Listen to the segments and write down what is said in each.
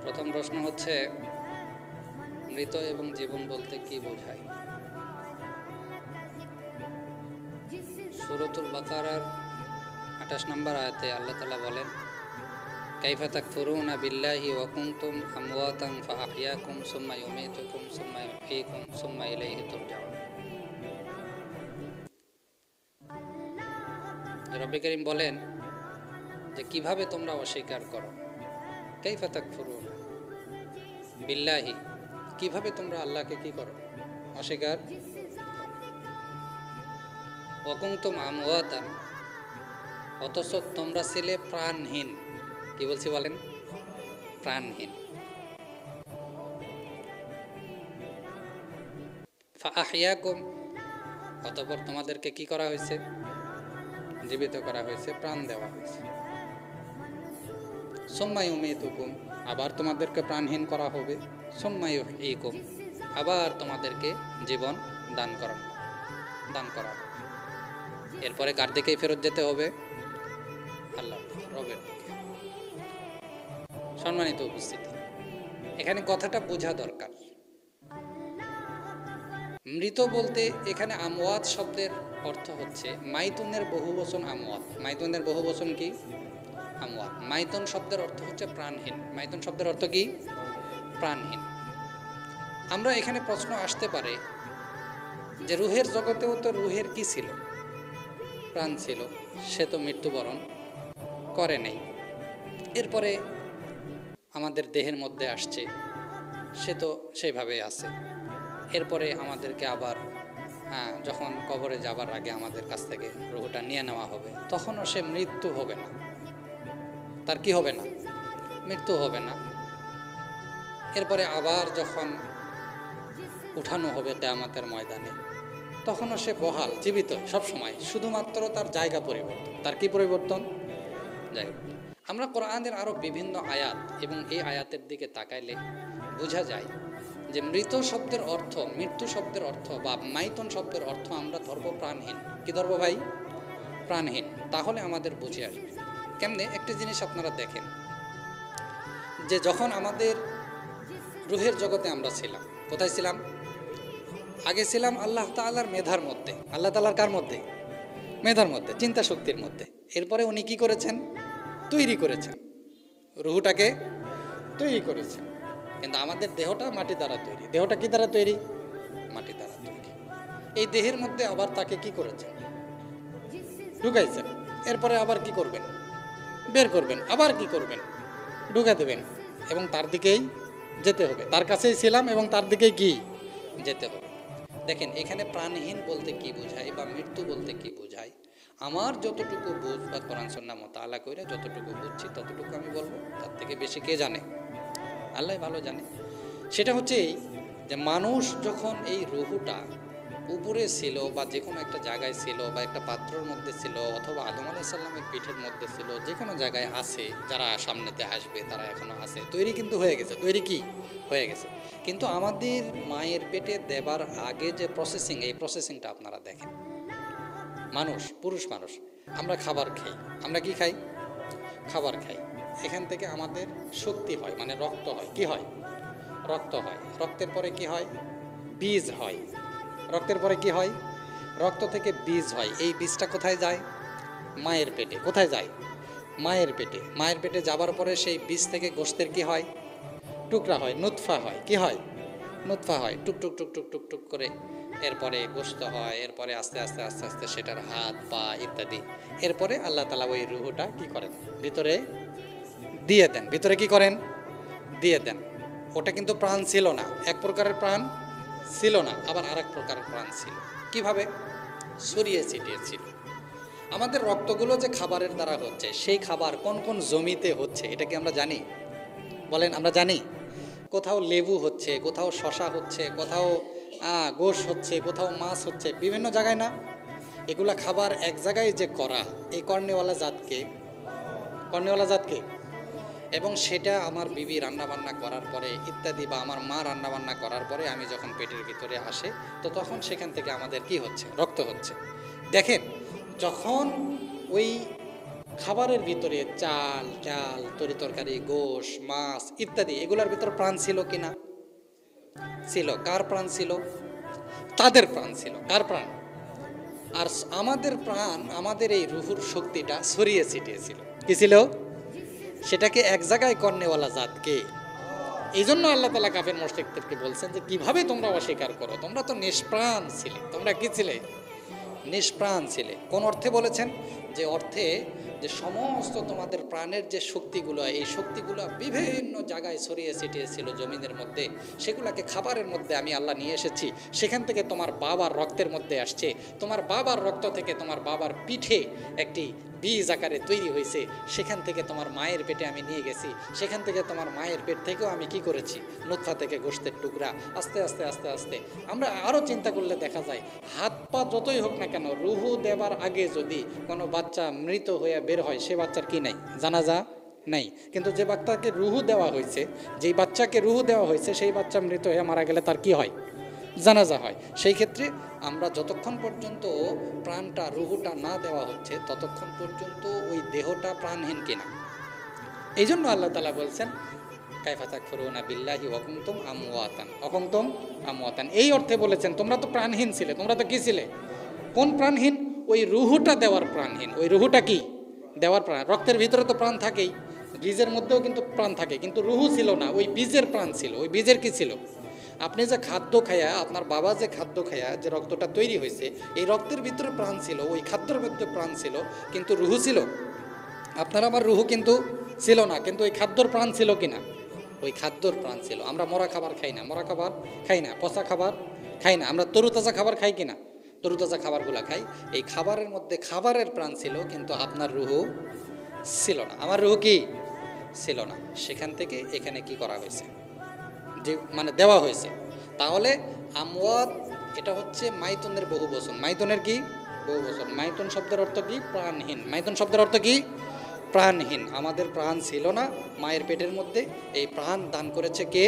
প্রথম প্রশ্ন হচ্ছে মৃত এবং জীবন বলতে কি বোঝায়? সূরাতুল বাকারার ২৮ নম্বর আয়াতে আল্লাহ তাআলা বলেন, কাইফা তাকফুরুনা বিল্লাহি ওয়া কুনতুম আমওয়াতান ফাআহইয়াকুম সুম্মা ইউমীতুকুম সুম্মা ইউহয়ীকুম সুম্মা ইলাইহি তুরজাউন। রব্বে কারীম বলেন যে কিভাবে তোমরা অস্বীকার করো, কাইফা তাকফুরুনা বিল্লাহি, কিভাবে তোমরা আল্লাহকে কি করো, অস্বীকার। ওয়া কুনতুম আমওয়াতান, অথচ তোমরা ছিলে প্রাণহীন। কি বলছি বলেন? প্রাণহীন। ফাআহইয়াকুম, অতঃপর তোমাদেরকে কি করা হয়েছে? জীবিত করা হয়েছে, প্রাণ দেওয়া হয়েছে। সুম্মা ইউমীতুকুম, আবার তোমাদেরকে প্রাণহীন করা হবে। সুম্মা ইউহয়ীকুম, আবার তোমাদেরকে জীবন দান করা হবে। এরপরে কার দিকেই ফেরত যেতে হবে? আল্লাহ রবের দিকে। সম্মানিত উপস্থিতি, এখানে কথাটা বোঝা দরকার। মৃত বলতে এখানে আমওয়াত শব্দের অর্থ হচ্ছে মাইতুনের বহুবচন আমওয়াত। মাইতুনের বহুবচন কি? আমওয়াত। মাইতুন শব্দের অর্থ হচ্ছে প্রাণহীন। মাইতুন শব্দের অর্থ কি? প্রাণহীন। আমরা এখানে প্রশ্ন আসতে পারে যে রুহের জগতেও তো রুহের কি ছিল? প্রাণ ছিল, সে তো মৃত্যুবরণ করে নেই। এরপরে আমাদের দেহের মধ্যে আসছে, সে তো সেইভাবে আছে। এরপরে আমাদেরকে আবার যখন কবরে যাবার আগে আমাদের কাছ থেকে রুহটা নিয়ে নেওয়া হবে, তখনও সে মৃত্যু হবে না। তার কি হবে না? মৃত্যু হবে না। এরপরে আবার যখন উঠানো হবে কিয়ামতের ময়দানে, তখনও সে বহাল, জীবিত সবসময়। শুধুমাত্র তার জায়গা পরিবর্তন। তার কি পরিবর্তন? জায়গা। আমরা কোরআনের আরও বিভিন্ন আয়াত এবং এই আয়াতের দিকে তাকাইলে বোঝা যায় যে মৃত শব্দের অর্থ, মৃত্যু শব্দের অর্থ বা মাইতন শব্দের অর্থ আমরা ধরবো প্রাণহীন। কি ধরবো ভাই? প্রাণহীন। তাহলে আমাদের বুঝে আসবে কেমনে। একটা জিনিস আপনারা দেখেন যে যখন আমাদের রুহের জগতে আমরা ছিলাম, কোথায় ছিলাম? আগে ছিলাম আল্লাহ তাআলার মেধার মধ্যে। আল্লাহ তাআলার কার মধ্যে? মেধার মধ্যে, চিন্তা শক্তির মধ্যে। এরপরে উনি কি করেছেন? তৈরি করেছেন, রুহটাকে তৈরি করেছেন। কিন্তু আমাদের দেহটা মাটি দ্বারা তৈরি। দেহটা কি দ্বারা তৈরি? মাটি দ্বারা তৈরি। এই দেহের মধ্যে আবার তাকে কি করেছেন? ঢুকাইছেন। এরপরে আবার কি করবেন? বের করবেন। আবার কি করবেন? ঢুকা দেবেন এবং তার দিকেই যেতে হবে। তার কাছেই ছিলাম এবং তার দিকেই কি যেতে হবে। দেখেন এখানে প্রাণহীন বলতে কি বোঝায় বা মৃত্যু বলতে কি বোঝায়, আমার যতটুকু বুঝ বা কোরআন সুন্নাহ মুতাআলা কইরা যতটুকু বুঝছি ততটুকু আমি বলবো। তার থেকে বেশি কে জানে? আল্লাহ ভালো জানে। সেটা হচ্ছে এই যে মানুষ যখন এই রুহুটা উপরে ছিল বা যে কোনো একটা জায়গায় ছিল বা একটা পাত্রের মধ্যে ছিল অথবা আদম আলাইহিস সালামের পিঠের মধ্যে ছিল, যে কোনো জায়গায় আছে, যারা সামনেতে আসবে তারা এখনো আছে, তৈরি কিন্তু হয়ে গেছে। তৈরি কি হয়ে গেছে? কিন্তু আমাদের মায়ের পেটে দেবার আগে যে প্রসেসিং, এই প্রসেসিংটা আপনারা দেখেন। মানুষ, পুরুষ মানুষ, আমরা খাবার খাই। আমরা কি খাই? খাবার খাই। এখান থেকে আমাদের শক্তি হয়, মানে রক্ত হয়। কি হয়? রক্ত হয়। রক্তের পরে কি হয়? বীজ হয়। রক্তের পরে কি হয়? রক্ত থেকে বীজ হয়। এই বীজটা কোথায় যায়? মায়ের পেটে। কোথায় যায়? মায়ের পেটে। মায়ের পেটে যাবার পরে সেই বীজ থেকে গোশতের কি হয়? টুকরা হয়, নুতফা হয়। কি হয়? নুতফা হয়। টুক টুক টুক টুক টুক টুক করে এরপরে গোশত হয়। এরপরে আস্তে আস্তে আস্তে আস্তে সেটার হাত, পা ইত্যাদি। এরপরে আল্লাহ তাআলা ওই রুহটা কি করেন? ভিতরে দিয়ে দেন। ভিতরে কি করেন? দিয়ে দেন। ওটা কিন্তু প্রাণ ছিল না। এক প্রকারের প্রাণ ছিল না, আবার আরেক প্রকারের প্রাণ ছিল। কিভাবে? ছড়িয়ে ছিটিয়ে ছিল। আমাদের রক্তগুলো যে খাবারের দ্বারা হচ্ছে, সেই খাবার কোন কোন জমিতে হচ্ছে এটা কি আমরা জানি? বলেন, আমরা জানি? কোথাও লেবু হচ্ছে, কোথাও শশা হচ্ছে, কোথাও গোশ হচ্ছে, কোথাও মাছ হচ্ছে, বিভিন্ন জায়গায় না? এগুলা খাবার এক জায়গায় যে করা, এই কর্নেওয়ালা জাতকে, কর্নেওয়ালা জাতকে, এবং সেটা আমার বিবি রান্নাবান্না করার পরে ইত্যাদি, বা আমার মা রান্নাবান্না করার পরে আমি যখন পেটের ভিতরে আসে, তো তখন সেখান থেকে আমাদের কি হচ্ছে? রক্ত হচ্ছে। দেখেন, যখন ওই খাবারের ভিতরে চাল ডাল তরি তরকারি গোশ মাছ ইত্যাদি এগুলোর ভিতর প্রাণ ছিল কিনা? ছিল। কার প্রাণ ছিল? তাদের প্রাণ ছিল। কার প্রাণ? আর আমাদের প্রাণ, আমাদের এই রুহুর শক্তিটা ছড়িয়ে ছিটিয়ে ছিল। কি ছিল? সেটাকে এক জায়গায় করনেওয়ালা জাত কে? এই জন্য আল্লাহ তাআলা কাফের মুশরিকদেরকে বলছেন যে কিভাবে তোমরা অস্বীকার করো, তোমরা তো নিষ্প্রাণ ছিলে। তোমরা কি ছিলে? নিষ্প্রাণ ছিলে। কোন অর্থে বলেছেন? যে অর্থে যে সমস্ত তোমাদের প্রাণের যে শক্তিগুলো, এই শক্তিগুলো বিভিন্ন জায়গায় ছড়িয়ে ছিটিয়ে ছিল জমিনের মধ্যে, সেগুলোকে খাবারের মধ্যে আমি আল্লাহ নিয়ে এসেছি। সেখান থেকে তোমার বাবার রক্তের মধ্যে আসছে, তোমার বাবার রক্ত থেকে তোমার বাবার পিঠে একটি বীজ আকারে তৈরি হয়েছে, সেখান থেকে তোমার মায়ের পেটে আমি নিয়ে গেছি, সেখান থেকে তোমার মায়ের পেট থেকেও আমি কি করেছি, নুতফা থেকে গোশতের টুকরা আস্তে আস্তে আস্তে আস্তে। আমরা আরও চিন্তা করলে দেখা যায় হাত পা যতই হোক না কেন, রুহু দেবার আগে যদি কোনো বাচ্চা মৃত হয়ে বের হয়, সে বাচ্চার কি নাই? জানাজা নাই। কিন্তু যে বাচ্চাকে রুহু দেওয়া হয়েছে, যেই বাচ্চাকে রুহু দেওয়া হয়েছে, সেই বাচ্চা মৃত হয়ে মারা গেলে তার কি হয়? জানাজা হয়। সেই ক্ষেত্রে আমরা যতক্ষণ পর্যন্ত প্রাণটা রুহুটা না দেওয়া হচ্ছে, ততক্ষণ পর্যন্ত ওই দেহটা প্রাণহীন কিনা। এই জন্য আল্লাহ তাআলা বলছেন কাইফা তাকফুরুনা বিল্লাহি ওয়া কুনতুম আমওয়াতান, অকুনতুম আমওয়াতান। এই অর্থে বলেছেন তোমরা তো প্রাণহীন ছিলে। তোমরা তো কি ছিলে? কোন প্রাণহীন? ওই রুহুটা দেওয়ার প্রাণহীন। ওই রুহুটা কি? দেওয়ার প্রাণ। রক্তের ভিতরে তো প্রাণ থাকেই, বীজের মধ্যেও কিন্তু প্রাণ থাকে, কিন্তু রুহু ছিল না, ওই বীজের প্রাণ ছিল। ওই বীজের কি ছিল? আপনি যে খাদ্য খায়া, আপনার বাবা যে খাদ্য খায়া যে রক্তটা তৈরি হয়েছে, এই রক্তের ভিতরে প্রাণ ছিল, ওই খাদ্যের মধ্যে প্রাণ ছিল, কিন্তু রুহু ছিল? আপনার আমার রুহু কিন্তু ছিল না, কিন্তু ওই খাদ্যর প্রাণ ছিল কিনা? ওই খাদ্যর প্রাণ ছিল। আমরা মরা খাবার খাই না, মরা খাবার খাই না, পচা খাবার খাই না, আমরা তরুতাজা খাবার খাই কিনা? তরুতাজা খাবারগুলো খাই। এই খাবারের মধ্যে খাবারের প্রাণ ছিল, কিন্তু আপনার রুহু ছিল না, আমার রুহু কি ছিল না। সেখান থেকে এখানে কি করা হয়েছে? যে মানে দেওয়া হয়েছে। তাহলে আমওয়াত এটা হচ্ছে মাইতুনের বহু বচন। মাইতুনের কি? বহু বচন। মাইতুন শব্দের অর্থ কি? প্রাণহীন। মাইতুন শব্দের অর্থ কি? প্রাণহীন। আমাদের প্রাণ ছিল না মায়ের পেটের মধ্যে, এই প্রাণ দান করেছে কে?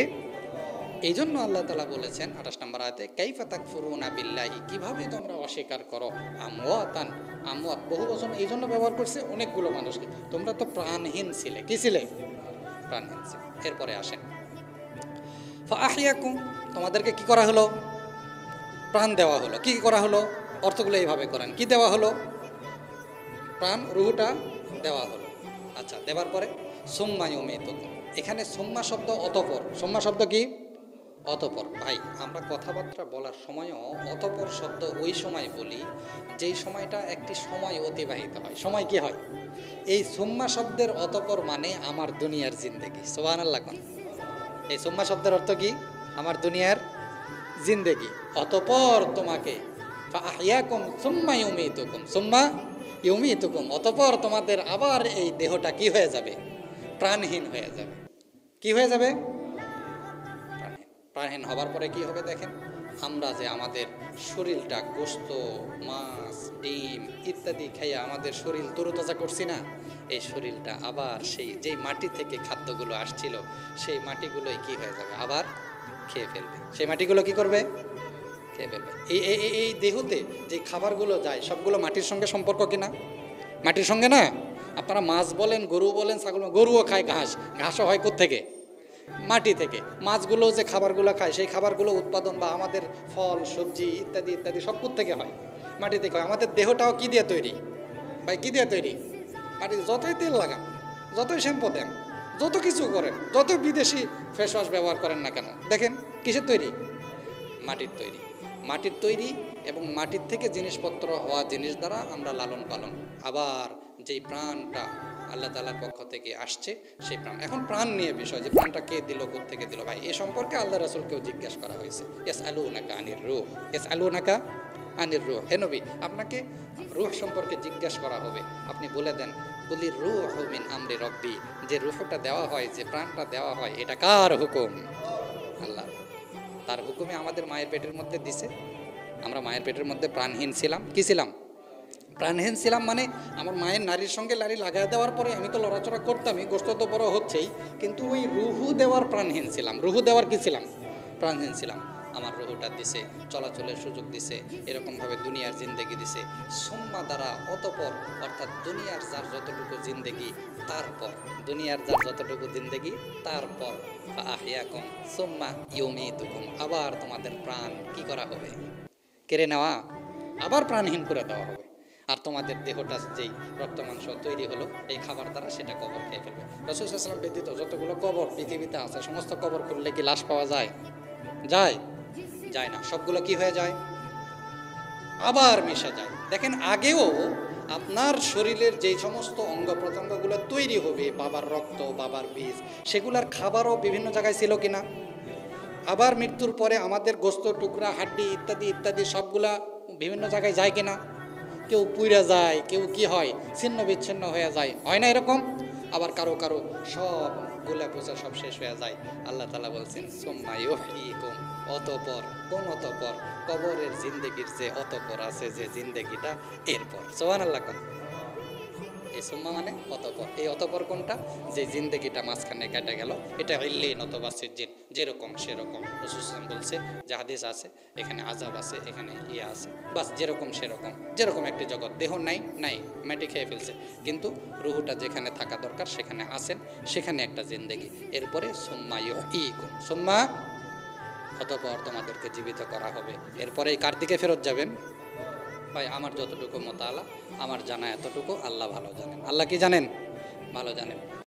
এই জন্য আল্লাহ তাআলা বলেছেন 28 নম্বর আয়াতে কাইফা তাকফুরুনা বিল্লাহি, কিভাবে তোমরা অস্বীকার করো আমওয়াতান। আমওয়াত বহু বচন এই জন্য ব্যবহার করছে অনেকগুলো মানুষকে। তোমরা তো প্রাণহীন ছিলে। কি ছিলে? প্রাণহীন ছিলে। এরপরে আসেন ফাআহিয়াকুম, তোমাদেরকে কি করা হলো? প্রাণ দেওয়া হলো। কি করা হলো? অর্থগুলো এইভাবে করেন। কি দেওয়া হলো? প্রাণ রুহুটা দেওয়া হলো। আচ্ছা, দেওয়ার পরে সুম্মা ইউমীতুকুম। এখানে সুম্মা শব্দ অতঃপর। সুম্মা শব্দ কি? অতঃপর। ভাই, আমরা কথাবার্তা বলার সময়ও অতঃপর শব্দ ওই সময় বলি যেই সময়টা একটি সময় অতিবাহিত হয়। সময় কি হয়? এই সুম্মা শব্দের অতঃপর মানে আমার দুনিয়ার জিন্দেগি। সুবহানাল্লাহ। এই সুম্মা শব্দের অর্থ কি? আমার দুনিয়ার জিন্দেগি। অতঃপর তোমাকে ফাআহইয়াকুম সুম্মা ইউমীতুকুম, সুম্মা ইউমীতুকুম, অতঃপর তোমাদের আবার এই দেহটা কি হয়ে যাবে? প্রাণহীন হয়ে যাবে। কি হয়ে যাবে? প্রাণহীন। প্রাণহীন হবার পরে কি হবে দেখেন, আমরা যে আমাদের শরীরটা গোশত মাছ ডিম ইত্যাদি খাইয়া আমাদের শরীর তরুতাজা করছি না, এই শরীরটা আবার সেই যেই মাটি থেকে খাদ্যগুলো আসছিল, সেই মাটিগুলোই কি হয়ে যাবে? আবার খেয়ে ফেলবে। সেই মাটিগুলো কি করবে? খেয়ে ফেলবে। এই দেহতে যে খাবারগুলো যায় সবগুলো মাটির সঙ্গে সম্পর্ক কিনা? মাটির সঙ্গে না? আপনারা মাছ বলেন, গরু বলেন, ছাগল, গরুও খায় ঘাস। ঘাসও হয় কোত্থেকে? মাটি থেকে। মাছগুলো যে খাবারগুলো খায়, সেই খাবারগুলো উৎপাদন বা আমাদের ফল সবজি ইত্যাদি ইত্যাদি সব থেকে হয়? মাটি থেকে হয়। আমাদের দেহটাও কি দিয়ে তৈরি? ভাই কি দিয়ে তৈরি? মাটি। যতই তেল লাগান, যতই শ্যাম্পু দেন, যত কিছু করেন, যত বিদেশি ফেস ওয়াশ ব্যবহার করেন না কেন, দেখেন কিসের তৈরি? মাটির তৈরি। মাটির তৈরি এবং মাটির থেকে জিনিসপত্র হওয়া জিনিস দ্বারা আমরা লালন পালন। আবার যেই প্রাণটা আল্লাহ তাআলার পক্ষ থেকে আসছে, সেই প্রাণ। এখন প্রাণ নিয়ে বিষয়, যে প্রাণটা কে দিল, কোত্থেকে দিল, ভাই এ সম্পর্কে আল্লাহ রাসূলকেও জিজ্ঞাসা করা হয়েছে। ইয়াসআলুনাকা আনির রূহ, ইয়াসআলুনাকা আনির রূহ। হে নবী, আপনাকে রূহ সম্পর্কে জিজ্ঞাসা করা হবে, আপনি বলে দেন কুলির রূহু মিন আমরি রব্বি, যে রূহটা দেওয়া হয়, যে প্রাণটা দেওয়া হয়, এটা কার হুকুম? আল্লাহ। তার হুকুমে আমাদের মায়ের পেটের মধ্যে দিছে। আমরা মায়ের পেটের মধ্যে প্রাণহীন ছিলাম। কি ছিলাম? প্রাণহীন ছিলাম। মানে আমার মায়ের নারীর সঙ্গে নারী লাগাই দেওয়ার পরে আমি তো লড়াচড়া করতামই, গোশত তো বড় হচ্ছেই, কিন্তু ওই রুহু দেওয়ার প্রাণহীন ছিলাম। রুহু দেওয়ার কি ছিলাম? প্রাণহীন ছিলাম। আমার রুহুটা দিছে, চলাচলের সুযোগ দিছে, এরকমভাবে দুনিয়ার জিন্দেগি দিছে। সুম্মা দ্বারা অতপর, অর্থাৎ দুনিয়ার যার যতটুকু জিন্দেগি তারপর, দুনিয়ার যার যতটুকু জিন্দেগি তারপর আহিয়াকুম সুম্মা ইউমিতুকুম, আবার তোমাদের প্রাণ কি করা হবে? কেড়ে নেওয়া, আবার প্রাণহীন করে দেওয়া হবে। আর তোমাদের দেহটা যেই রক্ত মাংস তৈরি হলো এই খাবার দ্বারা, সেটা কবর খেয়ে ফেলবে। রাসূল সাল্লাল্লাহু আলাইহি ওয়াসাল্লাম ব্যতীত যতগুলো কবর পৃথিবীতে আছে সমস্ত কবর খুললে কি লাশ পাওয়া যায়? যায়? যায় না। সবগুলো কি হয়ে যায়? আবার মিশে যায়। দেখেন, আগেও আপনার শরীরের যেই সমস্ত অঙ্গ প্রত্যঙ্গগুলো তৈরি হবে, বাবার রক্ত, বাবার বীজ, সেগুলার খাবারও বিভিন্ন জায়গায় ছিল কিনা? আবার মৃত্যুর পরে আমাদের গোস্ত টুকরা, হাড্ডি ইত্যাদি ইত্যাদি সবগুলা বিভিন্ন জায়গায় যায় কিনা? কেউ পুইরা যায়, কেউ কি হয় ছিন্ন বিচ্ছিন্ন হয়ে যায়, হয় না এরকম? আবার কারো কারো সব গোলা পোচা সব শেষ হয়ে যায়। আল্লাহ তাআলা বলছেন সুম্মা ইউহয়িকুম, অতঃপর, কোন অতঃপর? কবরের জিন্দেগির যে অতঃপর আছে, যে জিন্দেগিটা এরপর। সুবহানাল্লাহ। এই সুম্মা মানে অতঃপর। এই অতঃপর কোনটা? যে জিন্দেগিটা মাঝখানে কেটে গেল, এটা ইল্লিন অথবা সিজ্জিন, যেরকম সেরকম। রাসূল সাল্লাল্লাহু আলাইহি ওয়াসাল্লাম বলছে যে হাদিস আছে, এখানে আযাব আছে, এখানে আছে, বাস যেরকম সেরকম, যেরকম একটি জগৎ। দেহ নাই, নাই, মাটি খেয়ে ফেলছে, কিন্তু রুহুটা যেখানে থাকা দরকার সেখানে আছেন, সেখানে একটা জিন্দেগি। এরপরে সুম্মা ইউহয়িকুম, সুম্মা অতঃপর তোমাদেরকে জীবিত করা হবে। এরপরে কার দিকে ফেরত যাবেন? ভাই আমার যতটুকু মোতালা, আমার জানা এতটুকু, আল্লাহ ভালো জানেন। আল্লাহ কি জানেন? ভালো জানেন।